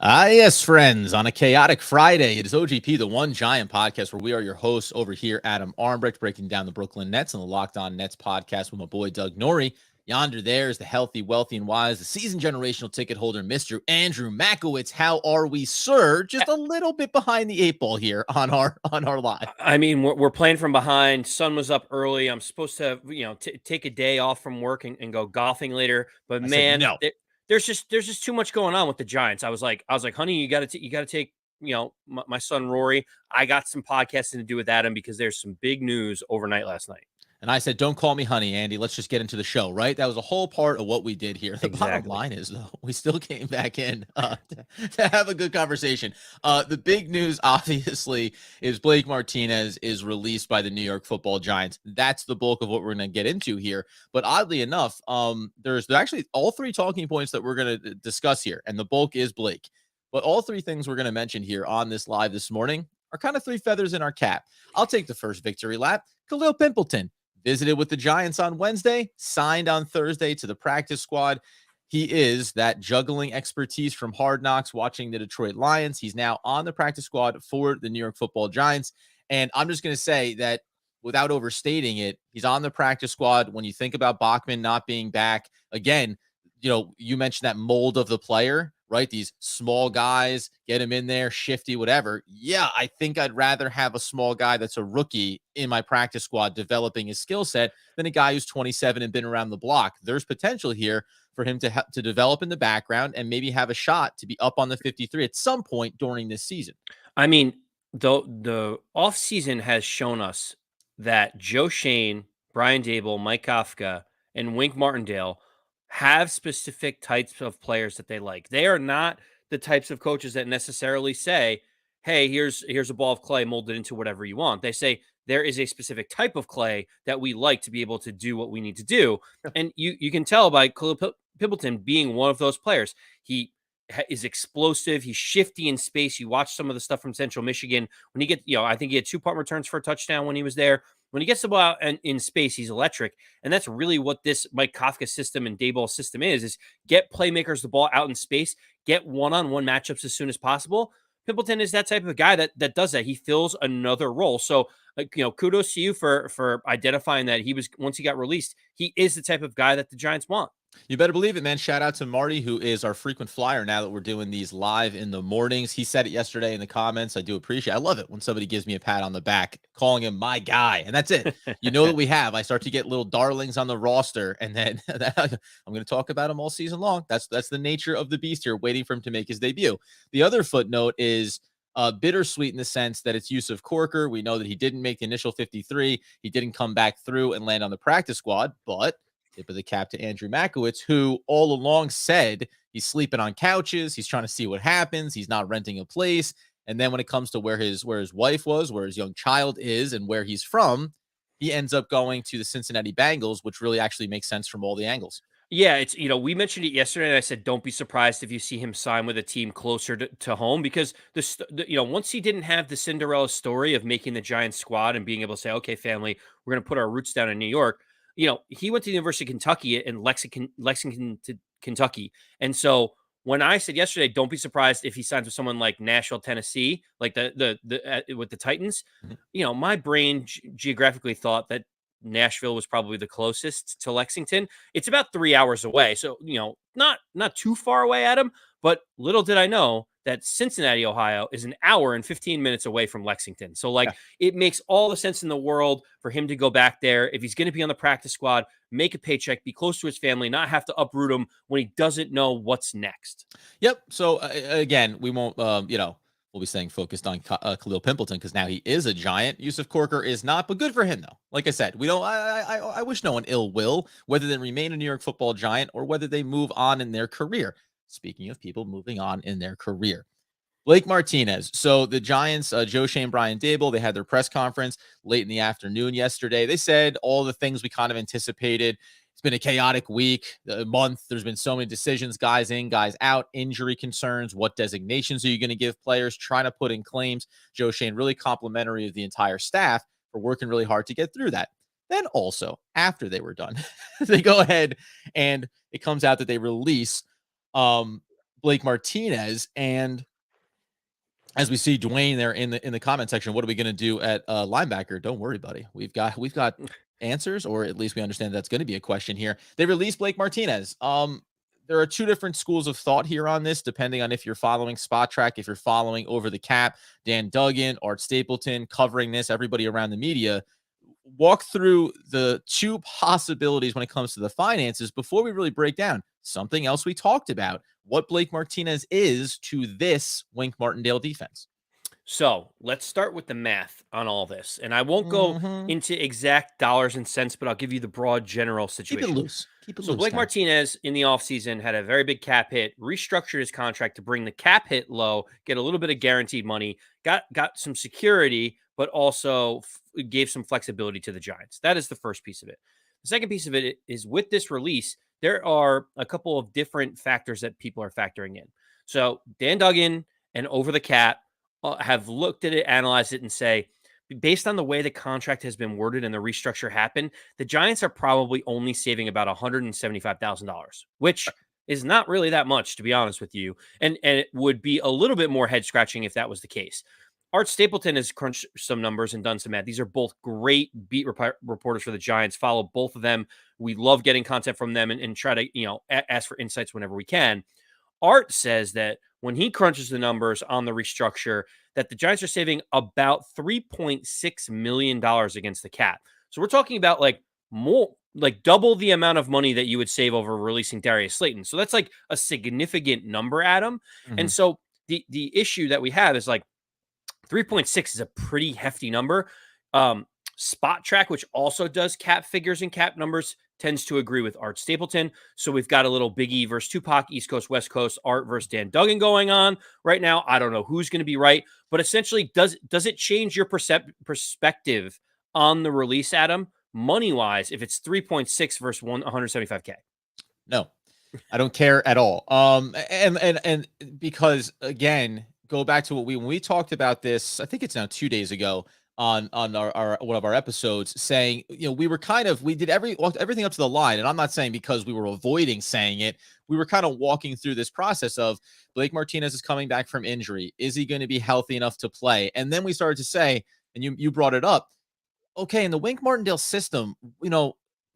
Yes, friends. On a chaotic Friday, it is OGP, the One Giant podcast, where we are your hosts over here, Adam Armbrecht, breaking down the Brooklyn Nets and the Locked On Nets podcast with my boy Doug Norrie. Yonder there is the healthy, wealthy, and wise, the season generational ticket holder, Mr. Andrew Makowitz. How are we, sir? Just a little bit behind the eight ball here on our live. I mean, we're playing from behind. Sun was up early. I'm supposed to, take a day off from work and go golfing later. But I said man, no. there's just too much going on with the Giants. I was like, honey, you got to take, my son Rory. I got some podcasting to do with Adam because there's some big news overnight last night. And I said, don't call me honey, Andy. Let's just get into the show, right? That was a whole part of what we did here. The bottom line is, though, we still came back in to have a good conversation. The big news, obviously, is Blake Martinez is released by the New York Football Giants. That's the bulk of what we're going to get into here. But oddly enough, there's actually all three talking points that we're going to discuss here, and the bulk is Blake. But all three things we're going to mention here on this live this morning are kind of three feathers in our cap. I'll take the first victory lap. Kalil Pimpleton visited with the Giants on Wednesday, signed on Thursday to the practice squad. He is that juggling expertise from Hard Knocks watching the Detroit Lions. He's now on the practice squad for the New York Football Giants. And I'm just going to say that without overstating it, he's on the practice squad. When you think about Bachman not being back, again, you mentioned that mold of the player, right? These small guys, get him in there, shifty, whatever. Yeah, I think I'd rather have a small guy that's a rookie in my practice squad developing his skill set than a guy who's 27 and been around the block. There's potential here for him to develop in the background and maybe have a shot to be up on the 53 at some point during this season. I mean, the offseason has shown us that Joe Schoen, Brian Dable, Mike Kafka, and Wink Martindale have specific types of players that they like. They are not the types of coaches that necessarily say, "Hey, here's a ball of clay, mold it into whatever you want." They say there is a specific type of clay that we like to be able to do what we need to do, and you can tell by Kalil Pimpleton being one of those players. He is explosive. He's shifty in space. You watch some of the stuff from Central Michigan when he gets, I think he had 2 punt returns for a touchdown when he was there. When he gets the ball out in space, he's electric. And that's really what this Mike Kafka system and Dayball system is get playmakers the ball out in space, get one-on-one matchups as soon as possible. Pimpleton is that type of guy that does that. He fills another role. So, kudos to you for identifying that once he got released, he is the type of guy that the Giants want. You better believe it, man. Shout out to Marty, who is our frequent flyer now that we're doing these live in the mornings. He said it yesterday in the comments. I do appreciate it. I love it when somebody gives me a pat on the back, calling him my guy. And that's it. You know that we have. I start to get little darlings on the roster, and then I'm going to talk about him all season long. That's the nature of the beast here, waiting for him to make his debut. The other footnote is bittersweet in the sense that it's Yusuf Corker. We know that he didn't make the initial 53. He didn't come back through and land on the practice squad, but tip of the cap to Andrew Makowitz, who all along said he's sleeping on couches. He's trying to see what happens. He's not renting a place. And then when it comes to where his wife was, where his young child is, and where he's from, he ends up going to the Cincinnati Bengals, which really actually makes sense from all the angles. Yeah, it's, we mentioned it yesterday, and I said, don't be surprised if you see him sign with a team closer to home because once he didn't have the Cinderella story of making the Giants squad and being able to say, okay, family, we're going to put our roots down in New York. He went to the University of Kentucky in Lexington, Kentucky. And so when I said yesterday, don't be surprised if he signs with someone like Nashville, Tennessee, like with the Titans, my brain geographically thought that Nashville was probably the closest to Lexington. It's about 3 hours away. So, not too far away, Adam, but little did I know that Cincinnati, Ohio is an hour and 15 minutes away from Lexington. So It makes all the sense in the world for him to go back there. If he's going to be on the practice squad, make a paycheck, be close to his family, not have to uproot him when he doesn't know what's next. Yep. So again, we won't, we'll be staying focused on Kalil Pimpleton because now he is a Giant. Yusuf Corker is not, but good for him though. Like I said, we don't. I wish no one ill will, whether they remain a New York Football Giant or whether they move on in their career. Speaking of people moving on in their career, Blake Martinez. So the Giants, Joe Schoen, Brian Dable, they had their press conference late in the afternoon yesterday. They said all the things we kind of anticipated. It's been a chaotic week, a month. There's been so many decisions, guys in, guys out, injury concerns. What designations are you going to give players? Trying to put in claims. Joe Schoen really complimentary of the entire staff for working really hard to get through that. Then also, after they were done, they go ahead and it comes out that they release Blake Martinez. And as we see Dwayne there in the comment section, what are we going to do at linebacker? Don't worry, buddy. We've got answers, or at least we understand that's going to be a question here. They released Blake Martinez. There are two different schools of thought here on this, depending on if you're following Spot Track, if you're following Over the Cap, Dan Duggan, Art Stapleton covering this, everybody around the media. Walk through the two possibilities when it comes to the finances before we really break down something else we talked about, what Blake Martinez is to this Wink Martindale defense. So let's start with the math on all this. And I won't go into exact dollars and cents, but I'll give you the broad general situation. Keep it loose. So Blake Martinez in the offseason had a very big cap hit, restructured his contract to bring the cap hit low, get a little bit of guaranteed money, got some security, but also gave some flexibility to the Giants. That is the first piece of it. The second piece of it is with this release, there are a couple of different factors that people are factoring in. So Dan Duggan and Over the Cap have looked at it, analyzed it, and say, based on the way the contract has been worded and the restructure happened, the Giants are probably only saving about $175,000, which is not really that much, to be honest with you. And it would be a little bit more head scratching if that was the case. Art Stapleton has crunched some numbers and done some math. These are both great beat reporters for the Giants. Follow both of them. We love getting content from them and try to, ask for insights whenever we can. Art says that when he crunches the numbers on the restructure, that the Giants are saving about $3.6 million against the cap. So we're talking about double the amount of money that you would save over releasing Darius Slayton. So that's like a significant number, Adam. Mm-hmm. And so the issue that we have is 3.6 is a pretty hefty number. Spot Track, which also does cap figures and cap numbers, tends to agree with Art Stapleton. So we've got a little Big E versus Tupac, East Coast, West Coast, Art versus Dan Duggan going on right now. I don't know who's going to be right, but essentially, does it change your perspective on the release, Adam, money-wise, if it's 3.6 versus 175K? No, I don't care at all. And because, again, go back to when we talked about this, I think it's now 2 days ago, on our one of our episodes, saying, we did everything up to the line. And I'm not saying because we were avoiding saying it, we were kind of walking through this process of Blake Martinez is coming back from injury. Is he going to be healthy enough to play? And then we started to say, and you brought it up, okay, in the Wink Martindale system,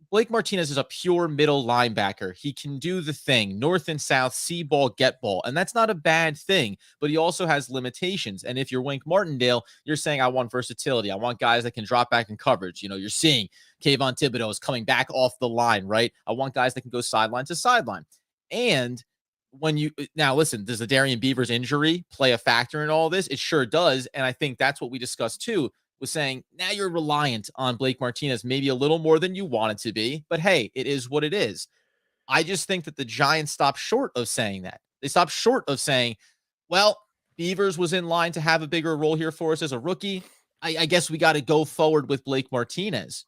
Blake Martinez is a pure middle linebacker. He can do the thing, north and south, see ball, get ball. And that's not a bad thing, but he also has limitations. And if you're Wink Martindale, you're saying, I want versatility. I want guys that can drop back in coverage. You're seeing Kayvon Thibodeau is coming back off the line, right? I want guys that can go sideline to sideline. And now listen, does the Darian Beavers injury play a factor in all this? It sure does. And I think that's what we discussed too, was saying now you're reliant on Blake Martinez, maybe a little more than you want it to be, but hey, it is what it is. I just think that the Giants stopped short of saying that. They stopped short of saying, well, Beavers was in line to have a bigger role here for us as a rookie. I guess we got to go forward with Blake Martinez.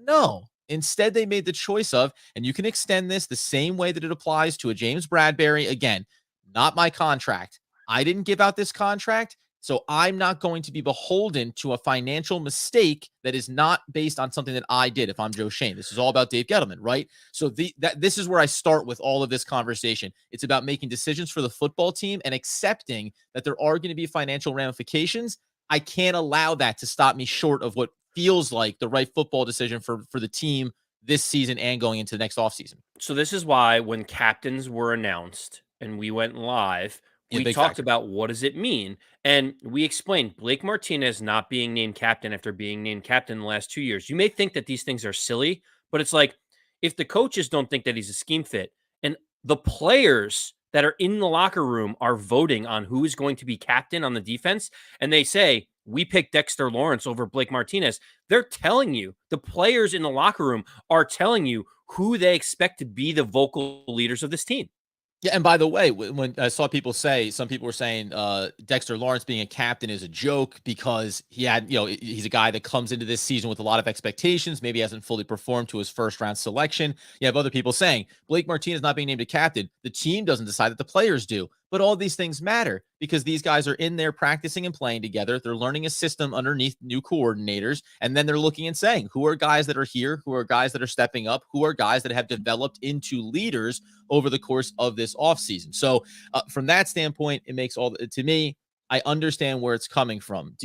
No. Instead, they made the choice of, and you can extend this the same way that it applies to a James Bradberry. Again, not my contract. I didn't give out this contract. So I'm not going to be beholden to a financial mistake that is not based on something that I did. If I'm Joe Schoen, this is all about Dave Gettleman, right? So this is where I start with all of this conversation. It's about making decisions for the football team and accepting that there are going to be financial ramifications. I can't allow that to stop me short of what feels like the right football decision for the team this season and going into the next offseason. So this is why when captains were announced and we went live, we talked about what does it mean, and we explained Blake Martinez not being named captain after being named captain in the last 2 years. You may think that these things are silly, but it's like if the coaches don't think that he's a scheme fit and the players that are in the locker room are voting on who is going to be captain on the defense, and they say, we picked Dexter Lawrence over Blake Martinez, they're telling you, the players in the locker room are telling you who they expect to be the vocal leaders of this team. Yeah, and by the way, when I saw people say, some people were saying Dexter Lawrence being a captain is a joke because he's a guy that comes into this season with a lot of expectations, maybe hasn't fully performed to his first round selection. You have other people saying Blake Martinez not being named a captain. The team doesn't decide that, the players do. But all these things matter because these guys are in there practicing and playing together. They're learning a system underneath new coordinators. And then they're looking and saying, who are guys that are here? Who are guys that are stepping up? Who are guys that have developed into leaders over the course of this offseason? So from that standpoint, it makes to me, I understand where it's coming from.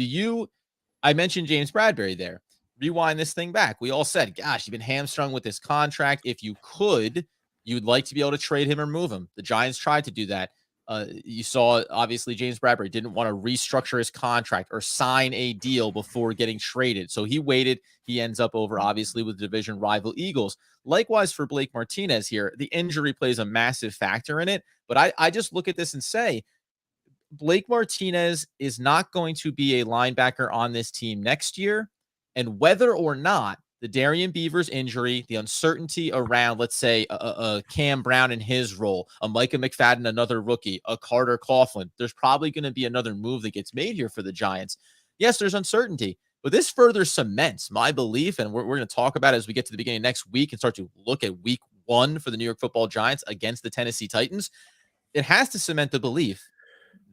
I mentioned James Bradbury there. Rewind this thing back. We all said, gosh, you've been hamstrung with this contract. If you could, you'd like to be able to trade him or move him. The Giants tried to do that. You saw, obviously, James Bradbury didn't want to restructure his contract or sign a deal before getting traded. So he waited. He ends up over, obviously, with the division rival Eagles. Likewise for Blake Martinez here, the injury plays a massive factor in it. But I just look at this and say, Blake Martinez is not going to be a linebacker on this team next year. And whether or not the Darian Beavers injury, the uncertainty around, let's say, a Cam Brown in his role, a Micah McFadden, another rookie, a Carter Coughlin, there's probably going to be another move that gets made here for the Giants. Yes, there's uncertainty, but this further cements my belief, and we're going to talk about it as we get to the beginning of next week and start to look at week 1 for the New York Football Giants against the Tennessee Titans. It has to cement the belief.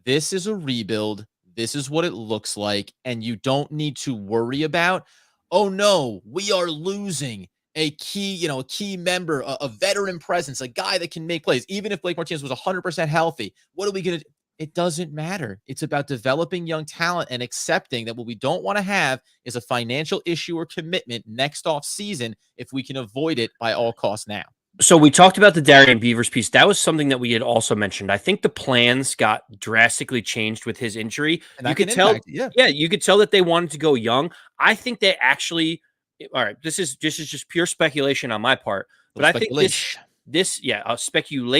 This is a rebuild. This is what it looks like. And you don't need to worry about, oh no, we are losing a key member, a veteran presence, a guy that can make plays. Even if Blake Martinez was 100% healthy, what are we going to do? It doesn't matter. It's about developing young talent and accepting that what we don't want to have is a financial issue or commitment next off season if we can avoid it by all costs now. So we talked about the Darian Beavers piece. That was something that we had also mentioned. I think the plans got drastically changed with his injury. And you could tell, you could tell that they wanted to go young. I think they actually, all right, this is just pure speculation on my part, but I think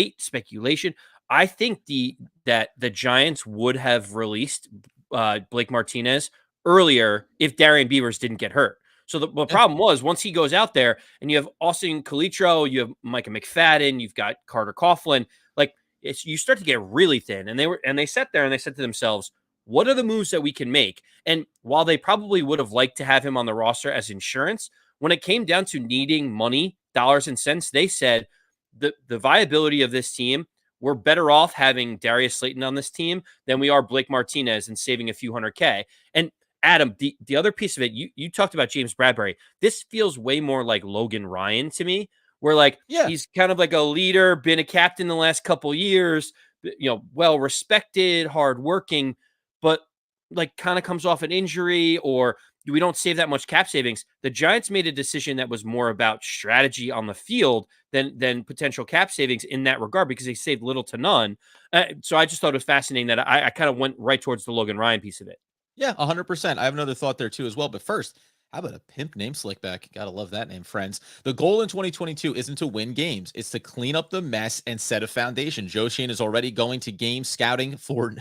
speculation. I think that the Giants would have released Blake Martinez earlier if Darian Beavers didn't get hurt. So the problem was once he goes out there and you have Austin Calitro, you have Micah McFadden, you've got Carter Coughlin, like you start to get really thin. And they sat there and they said to themselves, what are the moves that we can make? And while they probably would have liked to have him on the roster as insurance, when it came down to needing money, dollars and cents, they said the viability of this team, we're better off having Darius Slayton on this team than we are Blake Martinez and saving a few $100K. And Adam, the other piece of it, you talked about James Bradbury. This feels way more like Logan Ryan to me, where he's kind of like a leader, been a captain the last couple years, well respected, hardworking, but like kind of comes off an injury or we don't save that much cap savings. The Giants made a decision that was more about strategy on the field than potential cap savings in that regard because they saved little to none. So I just thought it was fascinating that I kind of went right towards the Logan Ryan piece of it. Yeah, 100%. I have another thought there too as well. But first, how about a pimp named Slickback? Gotta love that name, friends. The goal in 2022 isn't to win games. It's to clean up the mess and set a foundation. Joe Schoen is already going to game scouting for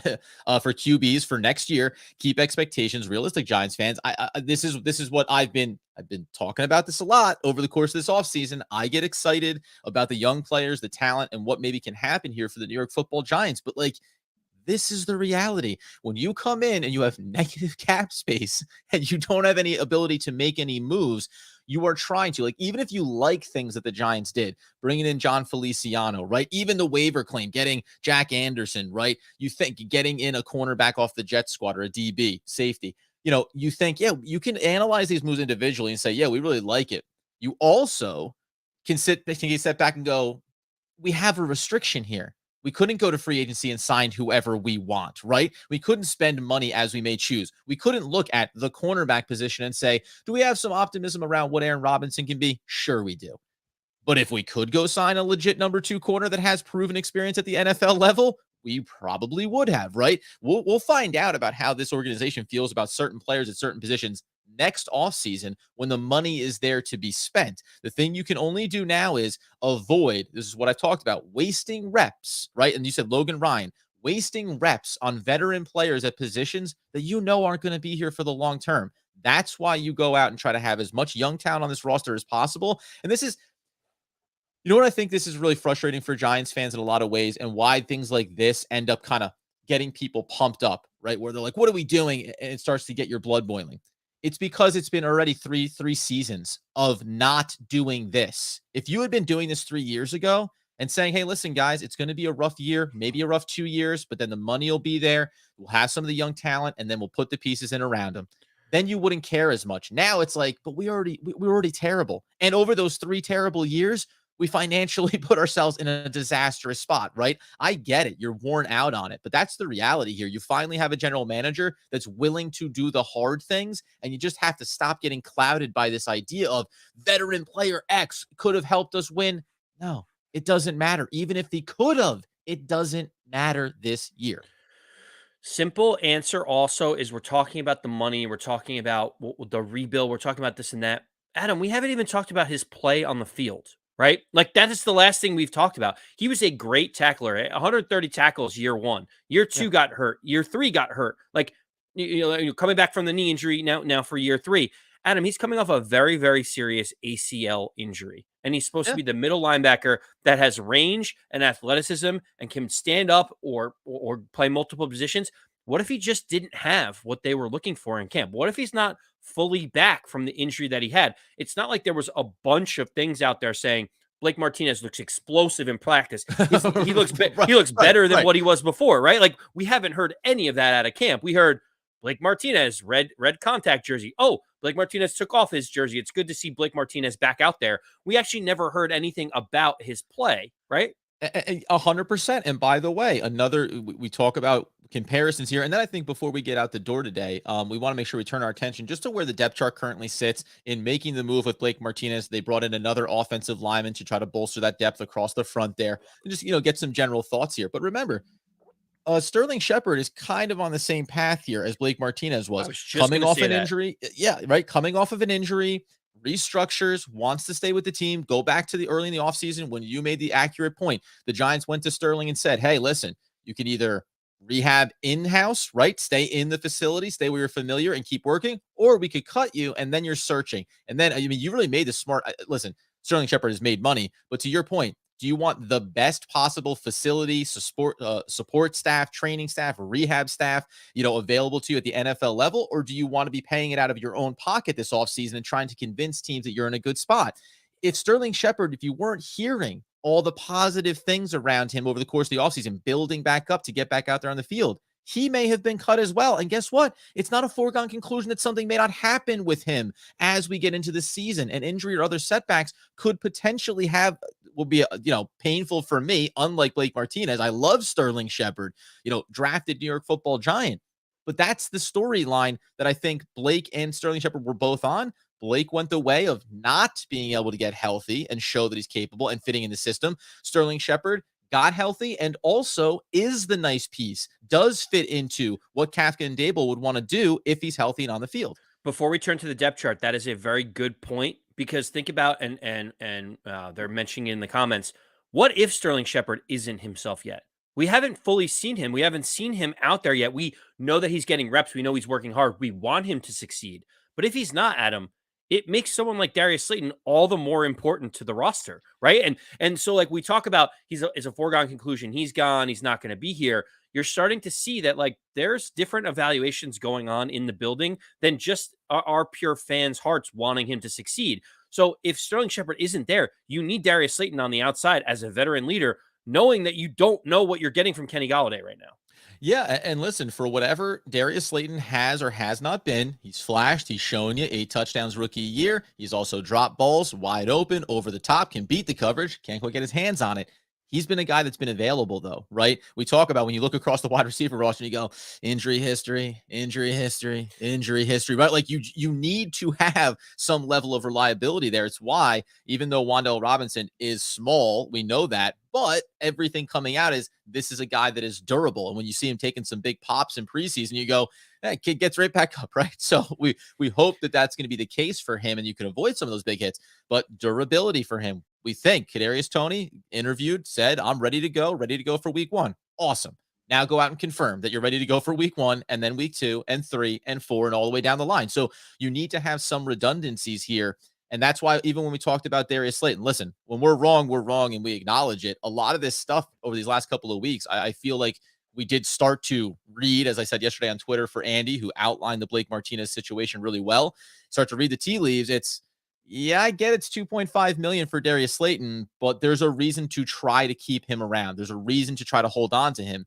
QBs for next year. Keep expectations realistic, Giants fans. This is what I've been talking about this a lot over the course of this offseason. I get excited about the young players, the talent, and what maybe can happen here for the New York Football Giants. But this is the reality. When you come in and you have negative cap space and you don't have any ability to make any moves, you are trying to, even if you like things that the Giants did, bringing in John Feliciano, right? Even the waiver claim, getting Jack Anderson, right? You think getting in a cornerback off the Jet squad or a DB, safety, you think, you can analyze these moves individually and say, yeah, we really like it. You also can sit back and go, we have a restriction here. We couldn't go to free agency and sign whoever we want, right? We couldn't spend money as we may choose. We couldn't look at the cornerback position and say, do we have some optimism around what Aaron Robinson can be? Sure we do. But if we could go sign a legit number 2 corner that has proven experience at the NFL level, we probably would have, right? We'll find out about how this organization feels about certain players at certain positions next offseason when the money is there to be spent. The thing you can only do now is avoid, this is what I've talked about, wasting reps, right? And you said Logan Ryan, wasting reps on veteran players at positions that aren't going to be here for the long term. That's why you go out and try to have as much young talent on this roster as possible. And this is, what I think this is really frustrating for Giants fans in a lot of ways and why things like this end up kind of getting people pumped up, right? Where they're like, what are we doing? And it starts to get your blood boiling. It's because it's been already three seasons of not doing this. If you had been doing this 3 years ago, and saying, hey, listen, guys, it's going to be a rough year, maybe a rough 2 years, but then the money will be there. We'll have some of the young talent, and then we'll put the pieces in around them. Then you wouldn't care as much. Now it's like, but we were already terrible. And over those 3 terrible years, we financially put ourselves in a disastrous spot, right? I get it. You're worn out on it, but that's the reality here. You finally have a general manager that's willing to do the hard things, and you just have to stop getting clouded by this idea of veteran player X could have helped us win. No, it doesn't matter. Even if he could have, it doesn't matter this year. Simple answer also is we're talking about the money, we're talking about the rebuild, we're talking about this and that. Adam, we haven't even talked about his play on the field, right? Like that is the last thing we've talked about. He was a great tackler, 130 tackles year 1. Year 2 got hurt. Year 3 got hurt. Like coming back from the knee injury now for year 3. Adam, he's coming off a very, very serious ACL injury. And he's supposed to be the middle linebacker that has range and athleticism and can stand up or play multiple positions. What if he just didn't have what they were looking for in camp? What if he's not fully back from the injury that he had? It's not like there was a bunch of things out there saying Blake Martinez looks explosive in practice. He looks better than what he was before, right? Like we haven't heard any of that out of camp. We heard Blake Martinez, red contact jersey. Oh, Blake Martinez took off his jersey. It's good to see Blake Martinez back out there. We actually never heard anything about his play, right? 100%. And by the way, we talk about comparisons here. And then I think before we get out the door today, we want to make sure we turn our attention just to where the depth chart currently sits in making the move with Blake Martinez. They brought in another offensive lineman to try to bolster that depth across the front there and just, get some general thoughts here. But remember, Sterling Shepard is kind of on the same path here as Blake Martinez was coming off an injury. Yeah, right. Coming off of an injury, restructures, wants to stay with the team. Go back to the early in the offseason when you made the accurate point. The Giants went to Sterling and said, hey, listen, you can either rehab in-house, right? Stay in the facility, stay where you're familiar and keep working, or we could cut you and then you're searching. And then, you really made the smart, listen, Sterling Shepard has made money, but to your point, do you want the best possible facility, support staff, training staff, rehab staff, available to you at the NFL level? Or do you want to be paying it out of your own pocket this offseason and trying to convince teams that you're in a good spot? If Sterling Shepard, if you weren't hearing all the positive things around him over the course of the offseason, building back up to get back out there on the field, he may have been cut as well. And guess what? It's not a foregone conclusion that something may not happen with him as we get into the season. An injury or other setbacks could potentially will be, painful for me. Unlike Blake Martinez, I love Sterling Shepard, drafted New York Football Giant. But that's the storyline that I think Blake and Sterling Shepard were both on. Blake went the way of not being able to get healthy and show that he's capable and fitting in the system. Sterling Shepard got healthy and also is the nice piece, does fit into what Kafka and Dable would want to do if he's healthy and on the field. Before we turn to the depth chart, that is a very good point, because think about, and they're mentioning in the comments, what if Sterling Shepard isn't himself yet? We haven't fully seen him. We haven't seen him out there yet. We know that he's getting reps. We know he's working hard. We want him to succeed. But if he's not, Adam, it makes someone like Darius Slayton all the more important to the roster, right? And so, like we talk about, it's a foregone conclusion. He's gone. He's not going to be here. You're starting to see that, like, there's different evaluations going on in the building than just our pure fans' hearts wanting him to succeed. So if Sterling Shepard isn't there, you need Darius Slayton on the outside as a veteran leader, knowing that you don't know what you're getting from Kenny Golladay right now. Yeah, and listen, for whatever Darius Slayton has or has not been, he's flashed, he's shown you 8 touchdowns rookie year. He's also dropped balls wide open, over the top, can beat the coverage, can't quite get his hands on it. He's been a guy that's been available, though, right? We talk about when you look across the wide receiver roster, you go, injury history, right? Like you need to have some level of reliability there. It's why, even though Wan'Dale Robinson is small, we know that, but everything coming out is this is a guy that is durable. And when you see him taking some big pops in preseason, you go, that kid gets right back up, right? So we hope that that's going to be the case for him and you can avoid some of those big hits, but durability for him. We think Kadarius Toney interviewed, said, I'm ready to go for week 1. Awesome. Now go out and confirm that you're ready to go for week 1 and then week 2 and 3 and 4 and all the way down the line. So you need to have some redundancies here. And that's why even when we talked about Darius Slayton, listen, when we're wrong and we acknowledge it. A lot of this stuff over these last couple of weeks, I feel like we did start to read, as I said yesterday on Twitter for Andy, who outlined the Blake Martinez situation really well, start to read the tea leaves. It's, Yeah, I get it's 2.5 million for Darius Slayton, but there's a reason to try to keep him around. There's a reason to try to hold on to him,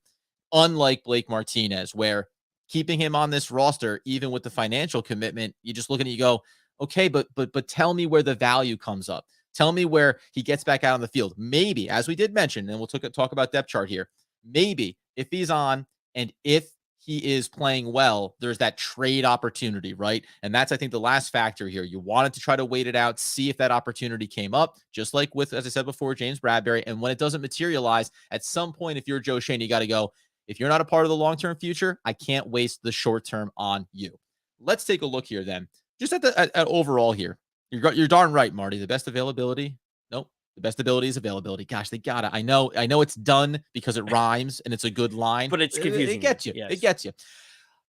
unlike Blake Martinez, where keeping him on this roster, even with the financial commitment, you just look at it, you go, okay, but tell me where the value comes up. Tell me where he gets back out on the field. Maybe, as we did mention, and we'll talk about depth chart here. Maybe if he's on and if he is playing well, there's that trade opportunity, right? And that's, I think, the last factor here. You wanted to try to wait it out, see if that opportunity came up, just like with, as I said before, James Bradberry. And when it doesn't materialize, at some point, if you're Joe Schoen, you got to go, if you're not a part of the long-term future, I can't waste the short-term on you. Let's take a look here then. Just at overall here. You're darn right, Marty. The best availability? Nope. The best ability is availability. Gosh, they got it. I know it's done because it rhymes and it's a good line. But it's confusing. It gets you. Yes. It gets you.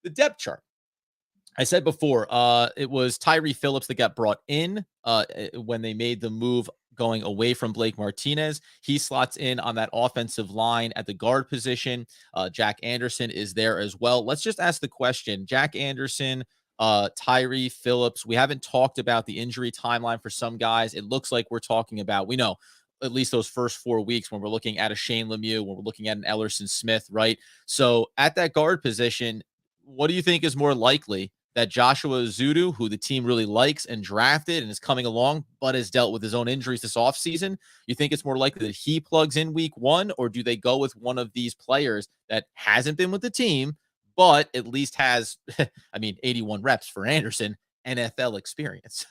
The depth chart. I said before, it was Tyree Phillips that got brought in when they made the move going away from Blake Martinez. He slots in on that offensive line at the guard position. Jack Anderson is there as well. Let's just ask the question. Jack Anderson, Tyree Phillips. We haven't talked about the injury timeline for some guys. It looks like we're talking about, we know, at least those first 4 weeks when we're looking at a Shane Lemieux, when we're looking at an Ellerson Smith, right? So at that guard position, what do you think is more likely? That Joshua Ezeudu, who the team really likes and drafted and is coming along, but has dealt with his own injuries this offseason, you think it's more likely that he plugs in week one, or do they go with one of these players that hasn't been with the team, but at least has, 81 reps for Anderson, NFL experience?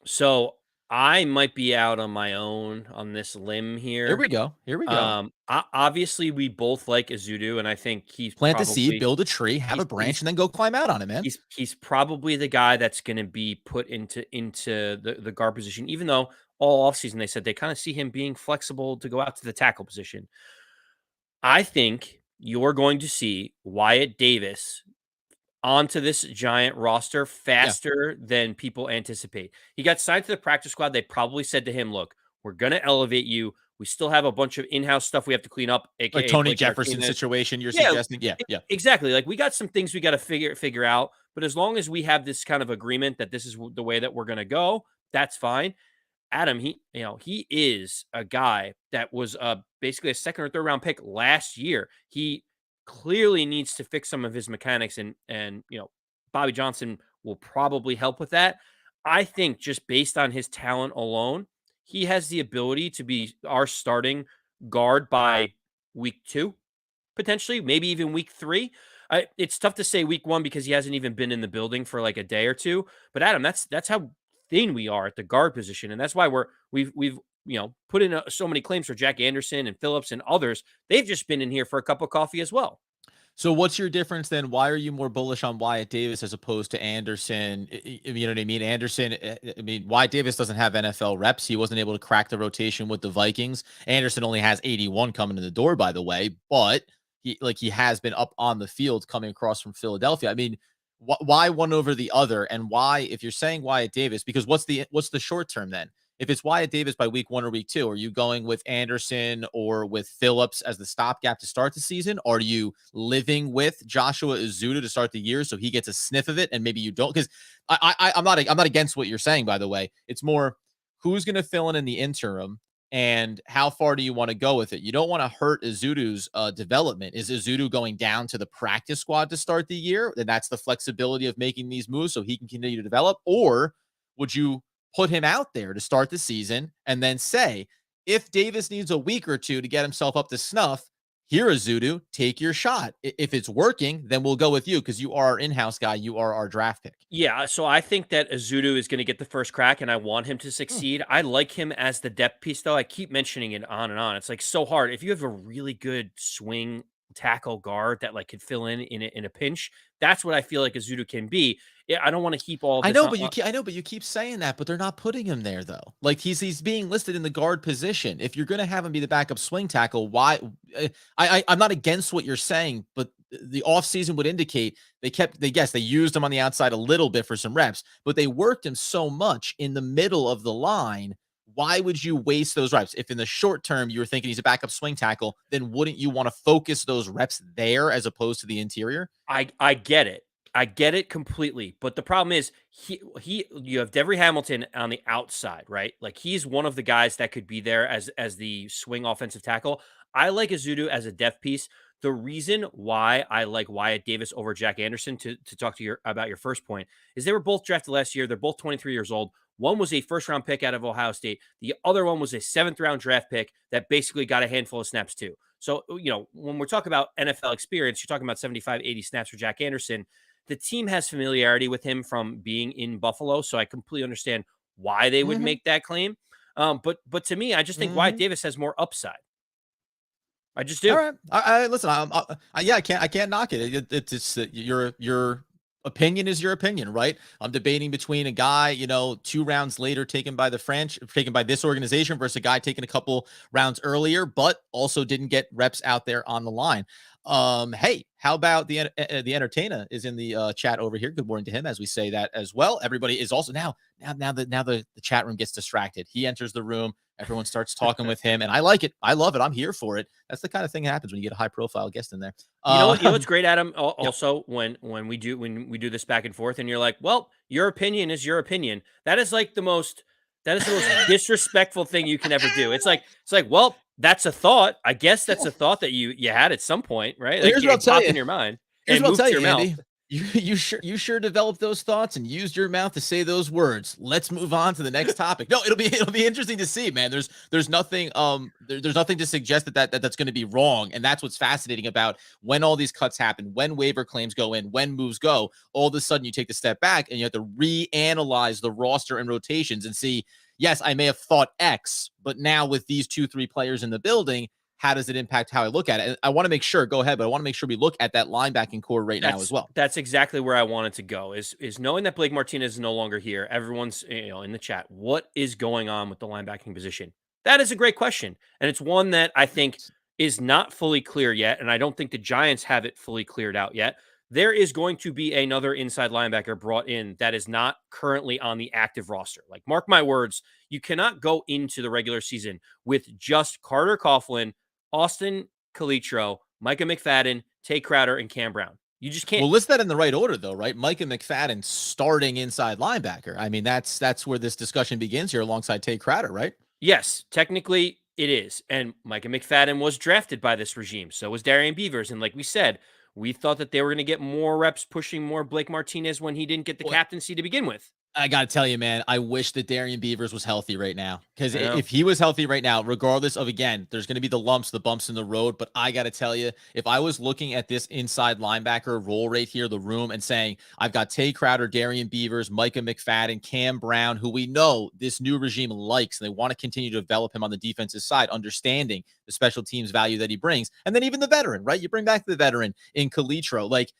So I might be out on my own on this limb here. Here we go. Obviously, we both like Ezeudu, and I think he's plant a seed, build a tree, have a branch, and then go climb out on it, man. He's probably the guy that's going to be put into the guard position, even though all offseason they said they kind of see him being flexible to go out to the tackle position. I think you're going to see Wyatt Davis onto this giant roster faster than people anticipate. He got signed to the practice squad. They probably said to him, look, we're going to elevate you. We still have a bunch of in-house stuff we have to clean up. AKA like Tony Blake Jefferson Martinez. situation you're suggesting? Yeah. Exactly. Like we got some things we got to figure out. But as long as we have this kind of agreement that this is the way that we're going to go, that's fine. Adam, he is a guy that was basically a second or third round pick last year. He clearly needs to fix some of his mechanics, and Bobby Johnson will probably help with that. I think just based on his talent alone, he has the ability to be our starting guard by week 2, potentially, maybe even week 3. It's tough to say week 1 because he hasn't even been in the building for like a day or two. But Adam, that's how thin we are at the guard position, and that's why we've put in so many claims for Jack Anderson and Phillips and others. They've just been in here for a cup of coffee as well. So what's your difference then? Why are you more bullish on Wyatt Davis as opposed to Anderson? You know what I mean? Anderson, Wyatt Davis doesn't have NFL reps. He wasn't able to crack the rotation with the Vikings. Anderson only has 81 coming in the door, by the way, but he has been up on the field coming across from Philadelphia. I mean, why one over the other? And why, if you're saying Wyatt Davis, because what's the short term then? If it's Wyatt Davis by week 1 or week 2, are you going with Anderson or with Phillips as the stopgap to start the season? Are you living with Joshua Ezeudu to start the year so he gets a sniff of it and maybe you don't? Because I'm not against what you're saying, by the way. It's more who's going to fill in the interim and how far do you want to go with it? You don't want to hurt Ezeudu's development. Is Ezeudu going down to the practice squad to start the year? Then that's the flexibility of making these moves so he can continue to develop. Or would you put him out there to start the season and then say, if Davis needs a week or two to get himself up to snuff, here, Ezeudu, take your shot. If it's working, then we'll go with you because you are our in-house guy. You are our draft pick. Yeah, so I think that Ezeudu is going to get the first crack, and I want him to succeed. I like him as the depth piece, though. I keep mentioning it on and on. It's like so hard. If you have a really good swing tackle guard that like could fill in a pinch, that's what I feel like Ezeudu can be. I don't want to keep all. I know, but you keep saying that, but they're not putting him there though. Like he's being listed in the guard position. If you're going to have him be the backup swing tackle, why? I'm not against what you're saying, but the offseason would indicate they used him on the outside a little bit for some reps, but they worked him so much in the middle of the line. Why would you waste those reps? If in the short term you were thinking he's a backup swing tackle, then wouldn't you want to focus those reps there as opposed to the interior? I get it. I get it completely, but the problem is you have Devery Hamilton on the outside, right? Like he's one of the guys that could be there as the swing offensive tackle. I like Azudu as a depth piece. The reason why I like Wyatt Davis over Jack Anderson to talk to about your first point is they were both drafted last year. They're both 23 years old. One was a first round pick out of Ohio State. The other one was a 7th round draft pick that basically got a handful of snaps too. So, when we're talking about NFL experience, you're talking about 75, 80 snaps for Jack Anderson. The team has familiarity with him from being in Buffalo, so I completely understand why they would Mhm. make that claim. But to me, I just think Wyatt Mhm. Davis has more upside. I just All do. right. I listen. Yeah. I can't knock it. It's your opinion is your opinion, right? I'm debating between a guy, 2 rounds later taken by taken by this organization versus a guy taken a couple rounds earlier, but also didn't get reps out there on the line. Hey, how about the entertainer is in the chat over here? Good morning to him as we say that as well. Everybody is also now the chat room gets distracted. He enters the room. Everyone starts talking with him, and I like it. I love it. I'm here for it. That's the kind of thing that happens when you get a high profile guest in there. What's great, Adam. Yeah. Also, when we do this back and forth, and you're like, "Well, your opinion is your opinion." That is the most disrespectful thing you can ever do. It's like, well, that's a thought. I guess that's a thought that you had at some point, right? Well, Like here's what I'll it tell popped you. in your mind Here's and what I'll moved tell to you, your mouth. Andy. You sure developed those thoughts and used your mouth to say those words. Let's move on to the next topic. No, it'll be interesting to see, man. There's nothing there's nothing to suggest that's going to be wrong, and that's what's fascinating about when all these cuts happen, when waiver claims go in, when moves go. All of a sudden, you take the step back and you have to reanalyze the roster and rotations and see. Yes, I may have thought X, but now with these 2-3 players in the building, how does it impact how I look at it? And I want to make sure, go ahead, but I want to make sure we look at that linebacking core right now as That's well. that's exactly where I wanted to go. Is knowing that Blake Martinez is no longer here. Everyone's in the chat. What is going on with the linebacking position? That is a great question, and it's one that I think is not fully clear yet. And I don't think the Giants have it fully cleared out yet. There is going to be another inside linebacker brought in that is not currently on the active roster. Like, mark my words, you cannot go into the regular season with just Carter Coughlin, Austin Calitro, Micah McFadden, Tay Crowder, and Cam Brown. You just can't. We'll list that in the right order, though, right? Micah McFadden starting inside linebacker. I mean, that's where this discussion begins here alongside Tay Crowder, right? Yes, technically it is. And Micah McFadden was drafted by this regime. So was Darian Beavers. And like we said, we thought that they were going to get more reps pushing more Blake Martinez when he didn't get the Well, captaincy to begin with. I got to tell you, man, I wish that Darian Beavers was healthy right now. Because I know. if he was healthy right now, regardless of, again, there's going to be the lumps, the bumps in the road. But I got to tell you, if I was looking at this inside linebacker role right here, the room, and saying, I've got Tay Crowder, Darian Beavers, Micah McFadden, Cam Brown, who we know this new regime likes, and they want to continue to develop him on the defensive side, understanding the special teams value that he brings. And then even the veteran, right? You bring back the veteran in Calitro. Like,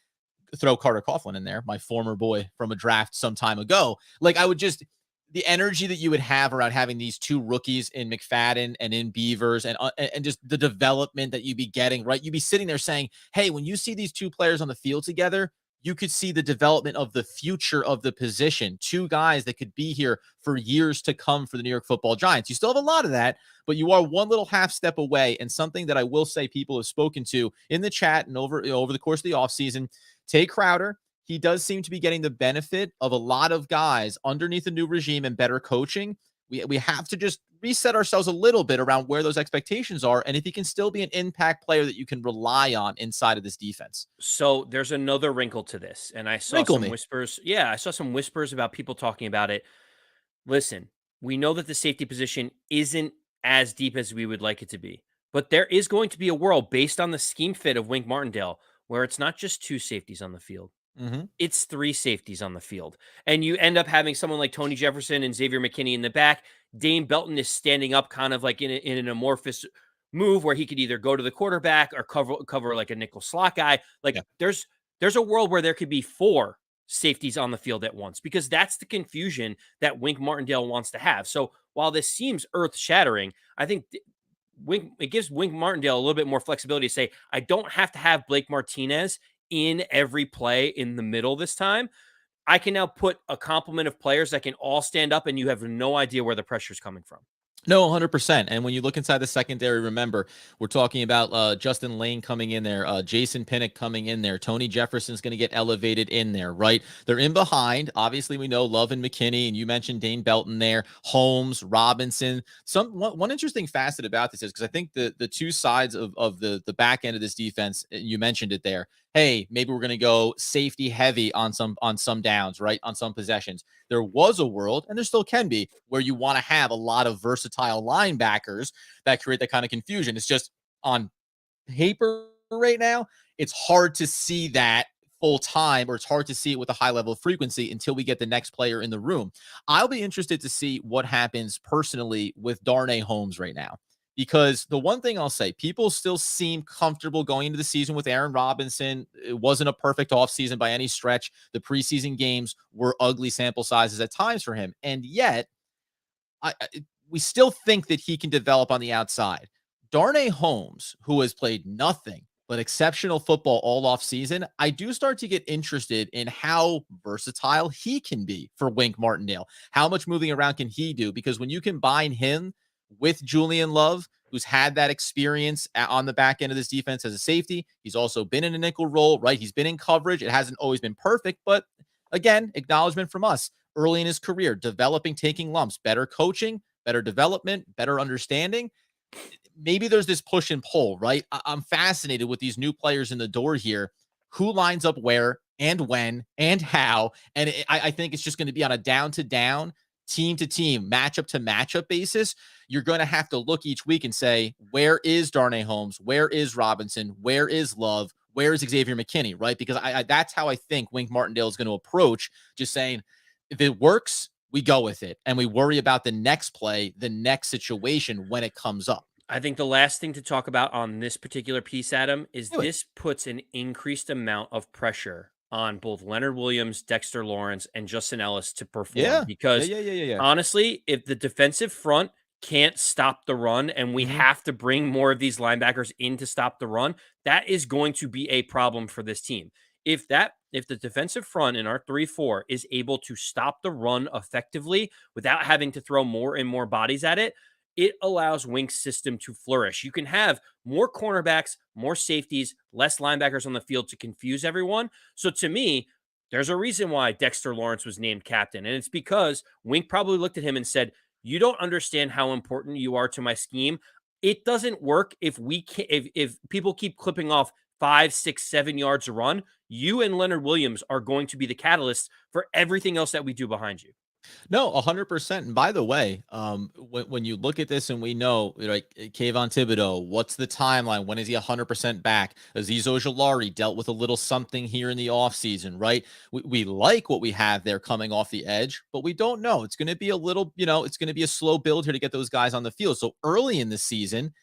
throw Carter Coughlin in there, my former boy from a draft some time ago. Like, I would just, the energy that you would have around having these two rookies in McFadden and in Beavers, and just the development that you'd be getting, right? You'd be sitting there saying, hey, when you see these two players on the field together, you could see the development of the future of the position. Two guys that could be here for years to come for the New York Football Giants. You still have a lot of that, but you are one little half step away. And something that I will say people have spoken to in the chat and over the course of the offseason, Tay Crowder, he does seem to be getting the benefit of a lot of guys underneath the new regime and better coaching. We have to just reset ourselves a little bit around where those expectations are, and if he can still be an impact player that you can rely on inside of this defense. So there's another wrinkle to this. And I saw Wrinkle some me. whispers. Yeah, I saw some whispers about people talking about it. Listen, we know that the safety position isn't as deep as we would like it to be, but there is going to be a world based on the scheme fit of Wink Martindale where it's not just 2 safeties on the field. Mm-hmm. It's 3 safeties on the field. And you end up having someone like Tony Jefferson and Xavier McKinney in the back. Dane Belton is standing up kind of like in an amorphous move where he could either go to the quarterback or cover like a nickel slot guy. Like Yeah. there's a world where there could be 4 safeties on the field at once because that's the confusion that Wink Martindale wants to have. So while this seems earth-shattering, I think it gives Wink Martindale a little bit more flexibility to say, I don't have to have Blake Martinez in every play in the middle this time. I can now put a complement of players that can all stand up and you have no idea where the pressure is coming from. No, 100%. And when you look inside the secondary, remember, we're talking about Justin Lane coming in there, Jason Pinnock coming in there, Tony Jefferson's going to get elevated in there, right? They're in behind. Obviously, we know Love and McKinney, and you mentioned Dane Belton there, Holmes, Robinson. One interesting facet about this is because I think the two sides of the back end of this defense, you mentioned it there. Hey, maybe we're going to go safety heavy on some downs, right? On some possessions. There was a world, and there still can be, where you want to have a lot of versatile linebackers that create that kind of confusion. It's just on paper right now, it's hard to see that full time, or it's hard to see it with a high level of frequency until we get the next player in the room. I'll be interested to see what happens personally with Darnay Holmes right now. Because the one thing I'll say, people still seem comfortable going into the season with Aaron Robinson. It wasn't a perfect offseason by any stretch. The preseason games were ugly sample sizes at times for him. And yet, we still think that he can develop on the outside. Darnay Holmes, who has played nothing but exceptional football all off season, I do start to get interested in how versatile he can be for Wink Martindale. How much moving around can he do? Because when you combine him with Julian Love, who's had that experience on the back end of this defense as a safety, he's also been in a nickel role, right? He's been in coverage. It hasn't always been perfect, but again, acknowledgement from us early in his career, developing, taking lumps, better coaching, better development, better understanding. Maybe there's this push and pull, right? I'm fascinated with these new players in the door here. Who lines up where and when and how? And I think it's just going to be on a down to down, team to team, matchup to matchup basis. You're going to have to look each week and say, where is Darnay Holmes? Where is Robinson? Where is Love? Where is Xavier McKinney, right? Because that's how I think Wink Martindale is going to approach, just saying, if it works, we go with it. And we worry about the next play, the next situation when it comes up. I think the last thing to talk about on this particular piece, Adam, is Do it. this puts an increased amount of pressure on both Leonard Williams, Dexter Lawrence, and Justin Ellis to perform. Yeah. Yeah. Because Yeah. Yeah. Yeah. Yeah. honestly, if the defensive front can't stop the run and we Mm-hmm. have to bring more of these linebackers in to stop the run, that is going to be a problem for this team. If the defensive front in our 3-4 is able to stop the run effectively without having to throw more and more bodies at it, it allows Wink's system to flourish. You can have more cornerbacks, more safeties, less linebackers on the field to confuse everyone. So to me, there's a reason why Dexter Lawrence was named captain. And it's because Wink probably looked at him and said, "You don't understand how important you are to my scheme. It doesn't work if we can if people keep clipping off 5, 6, 7 yards a run. You and Leonard Williams are going to be the catalysts for everything else that we do behind you." No, 100%. And by the way, when you look at this and we know, like Kayvon Thibodeau, what's the timeline? When is he 100% back? Azeez Ojulari dealt with a little something here in the offseason, right? We like what we have there coming off the edge, but we don't know. It's going to be a little, it's going to be a slow build here to get those guys on the field. So early in the season,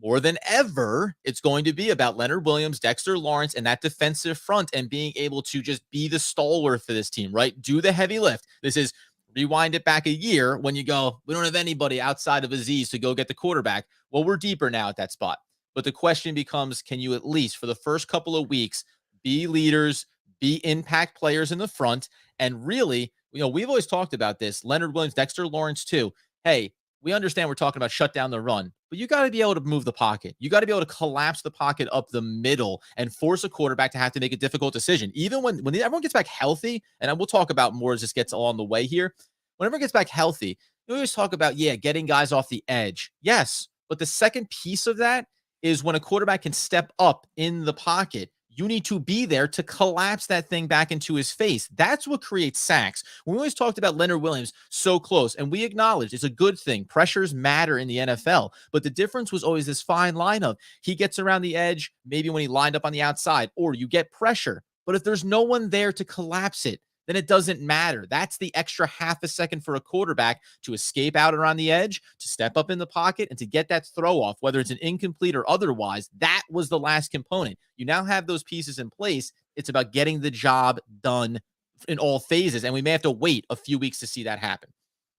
more than ever, it's going to be about Leonard Williams, Dexter Lawrence, and that defensive front and being able to just be the stalwart for this team, right? Do the heavy lift. This is rewind it back a year when you go, we don't have anybody outside of Azeez to go get the quarterback. Well, we're deeper now at that spot. But the question becomes, can you at least for the first couple of weeks be leaders, be impact players in the front? And really, we've always talked about this. Leonard Williams, Dexter Lawrence, too. Hey, we understand we're talking about shut down the run, but you got to be able to move the pocket. You got to be able to collapse the pocket up the middle and force a quarterback to have to make a difficult decision. Even when everyone gets back healthy, and we'll talk about more as this gets along the way here, whenever it gets back healthy, you always talk about, getting guys off the edge. Yes, but the second piece of that is when a quarterback can step up in the pocket, you need to be there to collapse that thing back into his face. That's what creates sacks. We always talked about Leonard Williams so close, and we acknowledge it's a good thing. Pressures matter in the NFL, but the difference was always this fine line of he gets around the edge, maybe when he lined up on the outside, or you get pressure. But if there's no one there to collapse it, then it doesn't matter. That's the extra half a second for a quarterback to escape out around the edge, to step up in the pocket, and to get that throw off, whether it's an incomplete or otherwise. That was the last component. You now have those pieces in place. It's about getting the job done in all phases, and we may have to wait a few weeks to see that happen.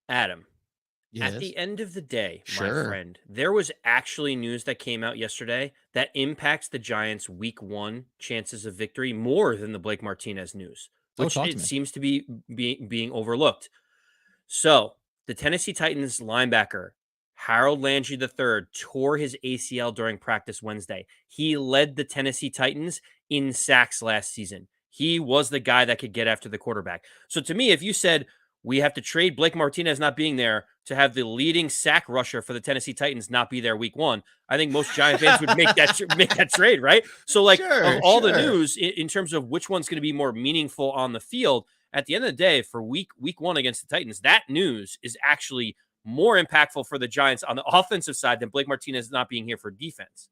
Adam, at Yes. the end of the day, my Sure. friend, there was actually news that came out yesterday that impacts the Giants' week 1 chances of victory more than the Blake Martinez news, Oh, which talk to it me. seems to be being overlooked. So, the Tennessee Titans linebacker Harold Landry III tore his ACL during practice Wednesday. He led the Tennessee Titans in sacks last season. He was the guy that could get after the quarterback. So to me, if you said we have to trade Blake Martinez not being there to have the leading sack rusher for the Tennessee Titans not be there week one, I think most Giant fans would make that trade, right? So like of all the news in terms of which one's going to be more meaningful on the field, at the end of the day, for week one against the Titans, that news is actually more impactful for the Giants on the offensive side than Blake Martinez not being here for defense.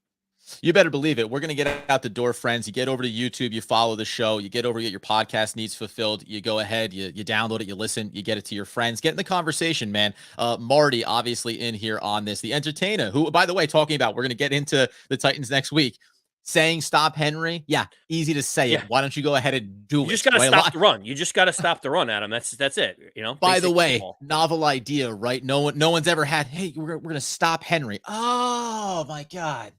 You better believe it. We're going to get out the door, friends. You get over to YouTube, you follow the show, you get over, you get your podcast needs fulfilled. You go ahead, you download it, you listen, you get it to your friends. Get in the conversation, man. Marty, obviously in here on this. The entertainer, who, by the way, talking about, we're going to get into the Titans next week. Saying stop Henry, yeah, easy to say it. Why don't you go ahead and do it? You just got to stop the run. You just got to stop the run, Adam. That's it. You know. By the way, novel idea, right? No one's ever had. Hey, we're gonna stop Henry. Oh my God.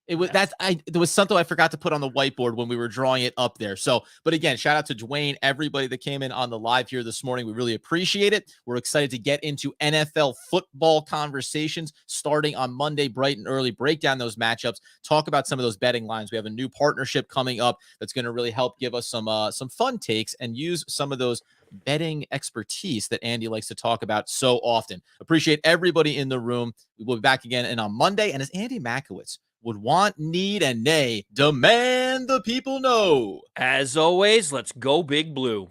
It was there was something I forgot to put on the whiteboard when we were drawing it up there. So, but again, shout out to Dwayne, everybody that came in on the live here this morning. We really appreciate it. We're excited to get into NFL football conversations starting on Monday, bright and early, break down those matchups, talk about some of those betting lines. We have a new partnership coming up that's going to really help give us some fun takes and use some of those betting expertise that Andy likes to talk about so often. Appreciate everybody in the room. We will be back again and on Monday. And as Andy Makowitz would want, need, and nay, demand the people know. As always, let's go Big Blue.